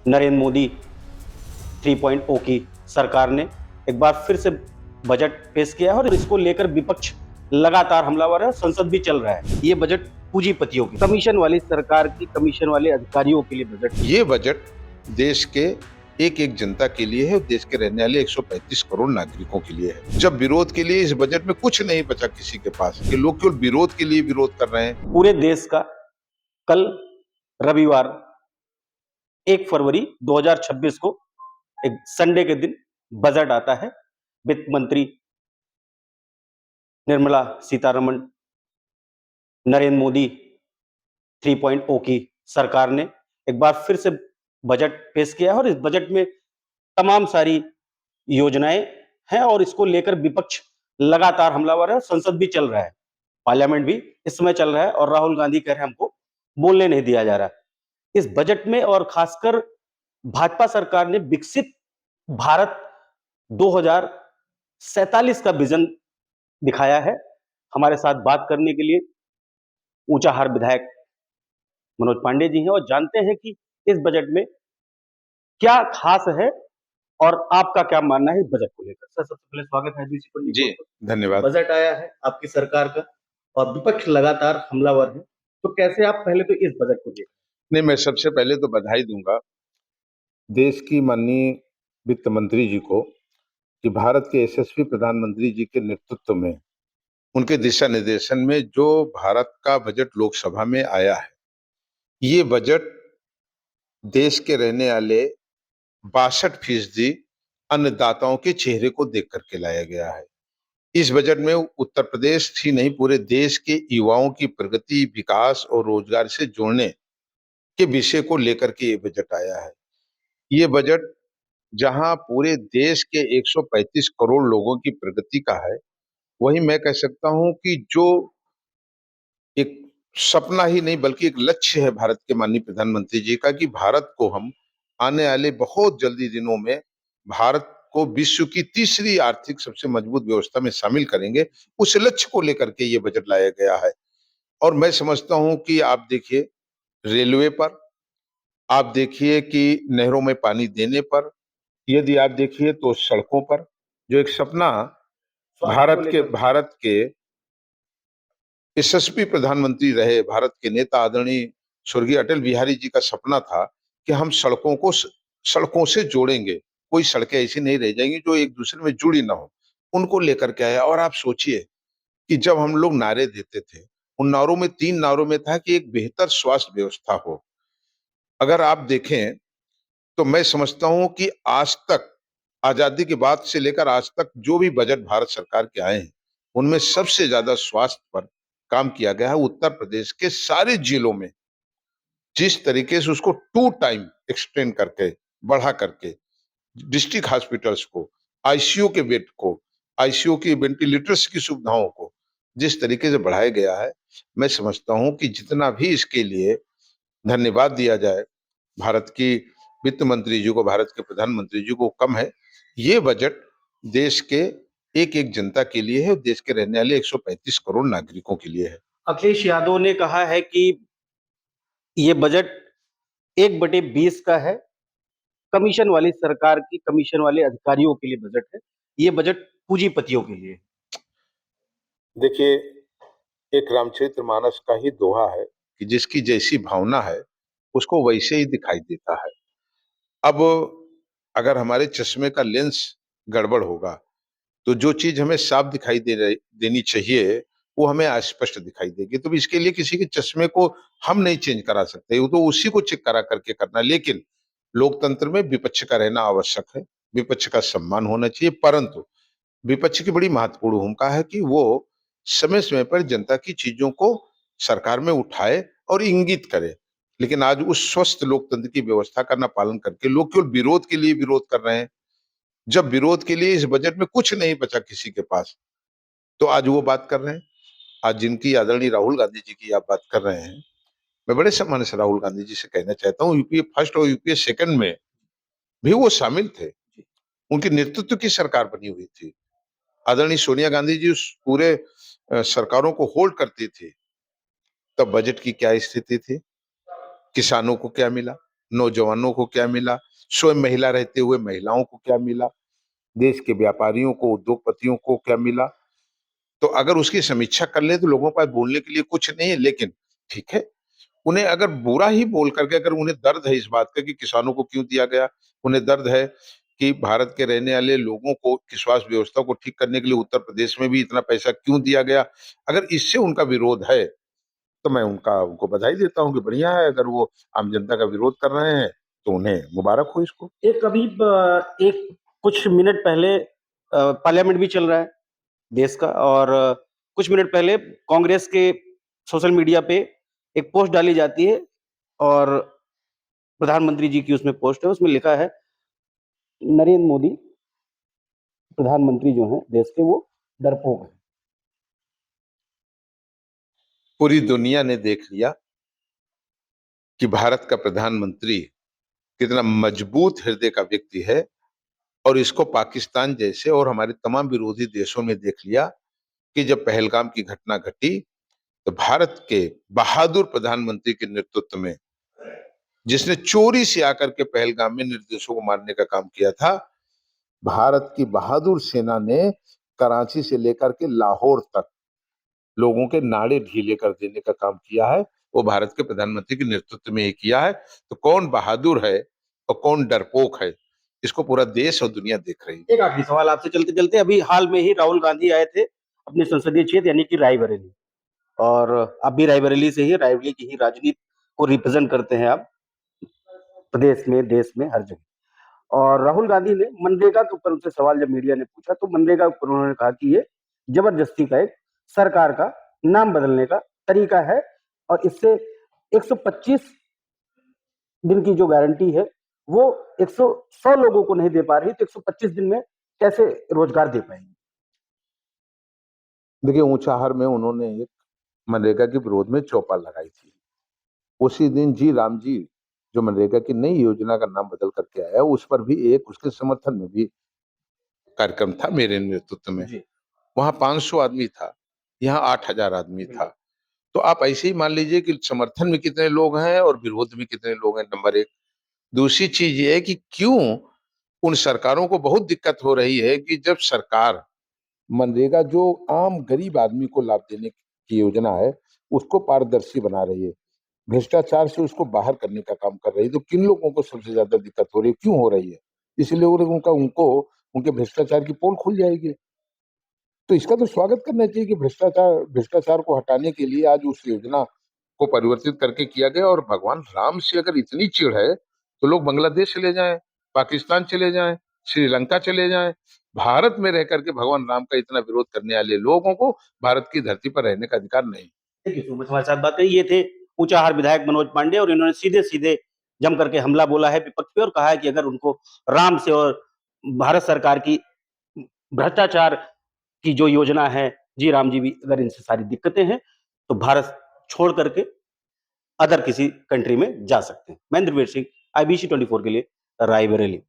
नरेंद्र मोदी 3.0 की सरकार ने एक बार फिर से बजट पेश किया है और इसको लेकर विपक्ष लगातार हमलावर है और संसद भी चल रहा है। ये बजट पूंजीपतियों की कमीशन वाली सरकार की कमीशन वाले अधिकारियों के लिए बजट। ये बजट देश के एक एक जनता के लिए है, देश के रहने वाले 135 करोड़ नागरिकों के लिए है। जब विरोध के लिए इस बजट में कुछ नहीं बचा किसी के पास कि लोग केवल विरोध के लिए विरोध कर रहे हैं। पूरे देश का कल रविवार 1 फरवरी 2026 को एक संडे के दिन बजट आता है। वित्त मंत्री निर्मला सीतारमण नरेंद्र मोदी 3.0 की सरकार ने एक बार फिर से बजट पेश किया है और इस बजट में तमाम सारी योजनाएं हैं और इसको लेकर विपक्ष लगातार हमलावर है और संसद भी चल रहा है, पार्लियामेंट भी इस समय चल रहा है और राहुल गांधी कह रहे हैं हमको बोलने नहीं दिया जा रहा। इस बजट में और खासकर भाजपा सरकार ने विकसित भारत 2047 का विजन दिखाया है। हमारे साथ बात करने के लिए ऊंचाहार विधायक मनोज पांडे जी हैं और जानते हैं कि इस बजट में क्या खास है और आपका क्या मानना है इस बजट को लेकर। सर, सबसे पहले स्वागत है बीसी पंडित जी, धन्यवाद। बजट आया है आपकी सरकार का और विपक्ष लगातार हमलावर है, तो कैसे आप पहले तो इस बजट को देखते? नहीं, मैं सबसे पहले तो बधाई दूंगा देश की माननीय वित्त मंत्री जी को कि भारत के यशस्वी प्रधानमंत्री जी के नेतृत्व में, उनके दिशा निर्देशन में जो भारत का बजट लोकसभा में आया है, ये बजट देश के रहने वाले 62% अन्नदाताओं के चेहरे को देख करके लाया गया है। इस बजट में उत्तर प्रदेश ही नहीं, पूरे देश के युवाओं की प्रगति, विकास और रोजगार से जोड़ने के विषय को लेकर के ये बजट आया है। ये बजट जहां पूरे देश के 135 करोड़ लोगों की प्रगति का है, वही मैं कह सकता हूं कि जो एक सपना ही नहीं बल्कि एक लक्ष्य है भारत के माननीय प्रधानमंत्री जी का कि भारत को हम आने वाले बहुत जल्दी दिनों में भारत को विश्व की तीसरी आर्थिक सबसे मजबूत व्यवस्था में शामिल करेंगे। उस लक्ष्य को लेकर के ये बजट लाया गया है। और मैं समझता हूं कि आप देखिए रेलवे पर, आप देखिए कि नहरों में पानी देने पर, यदि आप देखिए तो सड़कों पर, जो एक सपना भारत के यशस्वी प्रधानमंत्री रहे, भारत के नेता आदरणीय स्वर्गीय अटल बिहारी जी का सपना था कि हम सड़कों से जोड़ेंगे। कोई सड़कें ऐसी नहीं रह जाएंगी जो एक दूसरे में जुड़ी ना हो, उनको लेकर के आया। और आप सोचिए कि जब हम लोग नारे देते थे, उन नारों में 3 नारों में था कि एक बेहतर स्वास्थ्य व्यवस्था हो। अगर आप देखें तो मैं समझता हूं कि आज तक, आजादी के बाद से लेकर आज तक जो भी बजट भारत सरकार के आए हैं, उनमें सबसे ज्यादा स्वास्थ्य पर काम किया गया है। उत्तर प्रदेश के सारे जिलों में जिस तरीके से उसको 2 टाइम एक्सटेंड करके, बढ़ा करके, डिस्ट्रिक्ट हॉस्पिटल्स को, आईसीयू के बेड को, आईसीयू की वेंटिलेटर्स की सुविधाओं को जिस तरीके से बढ़ाया गया है, मैं समझता हूं कि जितना भी इसके लिए धन्यवाद दिया जाए भारत की वित्त मंत्री जी को, भारत के प्रधानमंत्री जी को, कम है। ये बजट देश के एक एक जनता के लिए है, देश के रहने वाले 135 करोड़ नागरिकों के लिए है। अखिलेश यादव ने कहा है कि ये बजट 1/20 का है, कमीशन वाली सरकार की कमीशन वाले अधिकारियों के लिए बजट है, ये बजट पूंजीपतियों के लिए। देखिए, एक रामचरितमानस का ही दोहा है कि जिसकी जैसी भावना है उसको वैसे ही दिखाई देता है। अब अगर हमारे चश्मे का लेंस गड़बड़ होगा तो जो चीज हमें साफ दिखाई देनी चाहिए वो हमें अस्पष्ट दिखाई देगी। तो इसके लिए किसी के चश्मे को हम नहीं चेंज करा सकते, वो तो उसी को चेक करा करके करना। लेकिन लोकतंत्र में विपक्ष का रहना आवश्यक है, विपक्ष का सम्मान होना चाहिए। परंतु विपक्ष की बड़ी महत्वपूर्ण भूमिका है कि वो समय समय पर जनता की चीजों को सरकार में उठाए और इंगित करे। लेकिन आज उस स्वस्थ लोकतंत्र की व्यवस्था का न पालन करके लोग केवल विरोध के लिए विरोध कर रहे हैं। जब विरोध के लिए इस बजट में कुछ नहीं बचा किसी के पास, तो आज वो बात कर रहे हैं। आज जिनकी आदरणीय राहुल गांधी जी की आप बात कर रहे हैं, मैं बड़े सम्मान से राहुल गांधी जी से कहना चाहता हूँ, यूपीए फर्स्ट और यूपीए सेकंड में भी वो शामिल थे। उनके नेतृत्व की सरकार बनी हुई थी। आदरणीय सोनिया गांधी जी उस पूरे सरकारों को होल्ड करती थी। तब बजट की क्या स्थिति थी, किसानों को क्या मिला, नौजवानों को क्या मिला, स्वयं महिला रहते हुए महिलाओं को क्या मिला, देश के व्यापारियों को, उद्योगपतियों को क्या मिला। तो अगर उसकी समीक्षा कर ले तो लोगों के पास बोलने के लिए कुछ नहीं है। लेकिन ठीक है, उन्हें अगर बुरा ही बोल करके, अगर उन्हें दर्द है इस बात का कि किसानों को क्यों दिया गया, उन्हें दर्द है कि भारत के रहने वाले लोगों को की स्वास्थ्य व्यवस्था को ठीक करने के लिए उत्तर प्रदेश में भी इतना पैसा क्यों दिया गया, अगर इससे उनका विरोध है तो मैं उनको बधाई देता हूँ कि बढ़िया है। अगर वो आम जनता का विरोध कर रहे हैं तो उन्हें मुबारक हो इसको। एक कुछ मिनट पहले पार्लियामेंट भी चल रहा है देश का, और कुछ मिनट पहले कांग्रेस के सोशल मीडिया पे एक पोस्ट डाली जाती है, और प्रधानमंत्री जी की उसमें पोस्ट है, उसमें लिखा है नरेंद्र मोदी प्रधानमंत्री जो हैं देश के, वो डरपोक हैं। पूरी दुनिया ने देख लिया कि भारत का प्रधानमंत्री कितना मजबूत हृदय का व्यक्ति है, और इसको पाकिस्तान जैसे और हमारे तमाम विरोधी देशों में देख लिया कि जब पहलगाम की घटना घटी तो भारत के बहादुर प्रधानमंत्री के नेतृत्व में, जिसने चोरी से आकर के पहलगाम में निर्दोषों को मारने का काम किया था, भारत की बहादुर सेना ने कराची से लेकर के लाहौर तक लोगों के नाड़े ढीले कर देने का काम किया है, वो भारत के प्रधानमंत्री के नेतृत्व में ही किया है। तो कौन बहादुर है और कौन डरपोक है, इसको पूरा देश और दुनिया देख रही है। एक आखिरी सवाल आपसे चलते चलते, अभी हाल में ही राहुल गांधी आए थे अपने संसदीय क्षेत्र यानी कि रायबरेली, और आप भी रायबरेली से ही, रायबरेली की ही राजनीति को रिप्रेजेंट करते हैं आप प्रदेश में, देश में, हर जगह। और राहुल गांधी ने मनरेगा के ऊपर उनसे सवाल जब मीडिया ने पूछा, तो मनरेगा के ऊपर उन्होंने कहा कि ये जबरदस्ती का एक सरकार का नाम बदलने का तरीका है, और इससे 125 दिन की जो गारंटी है वो 100 लोगों को नहीं दे पा रही, तो 125 दिन में कैसे रोजगार दे पाएंगे? देखिए, ऊंचाहार में उन्होंने एक मनरेगा के विरोध में चौपाल लगाई थी। उसी दिन जी राम जी, जो मनरेगा की नई योजना का नाम बदल करके आया, उस पर भी एक उसके समर्थन में भी कार्यक्रम था मेरे नेतृत्व में। वहां 500 आदमी था, यहाँ 8,000 आदमी था। तो आप ऐसे ही मान लीजिए कि समर्थन में कितने लोग हैं और विरोध में कितने लोग हैं, नंबर एक। दूसरी चीज ये है कि क्यों उन सरकारों को बहुत दिक्कत हो रही है कि जब सरकार मनरेगा जो आम गरीब आदमी को लाभ देने की योजना है, उसको पारदर्शी बना रही है, भ्रष्टाचार से उसको बाहर करने का काम कर रही है, तो किन लोगों को सबसे ज्यादा दिक्कत हो रही है, क्यों हो रही है? इसलिए उनको उनके भ्रष्टाचार की पोल खुल जाएगी। तो इसका तो स्वागत करना चाहिए कि भ्रष्टाचार को हटाने के लिए आज उस योजना को परिवर्तित करके किया गया। और भगवान राम से अगर इतनी चिढ़ है तो लोग बांग्लादेश चले जाएं, पाकिस्तान चले जाएं, श्रीलंका चले जाएं। भारत में रह करके भगवान राम का इतना विरोध करने वाले लोगों को भारत की धरती पर रहने का अधिकार नहीं। थैंक यू सो मच हमारे साथ बात करी। ये थे ऊंचाहार विधायक मनोज पांडे, और इन्होंने सीधे सीधे जम करके हमला बोला है विपक्ष पे, और कहा है कि अगर उनको राम से और भारत सरकार की भ्रष्टाचार की जो योजना है, जी राम जी भी अगर इनसे सारी दिक्कतें हैं, तो भारत छोड़ करके अदर किसी कंट्री में जा सकते हैं। महेंद्र वीर सिंह, IBC 24 के लिए, रायबरेली।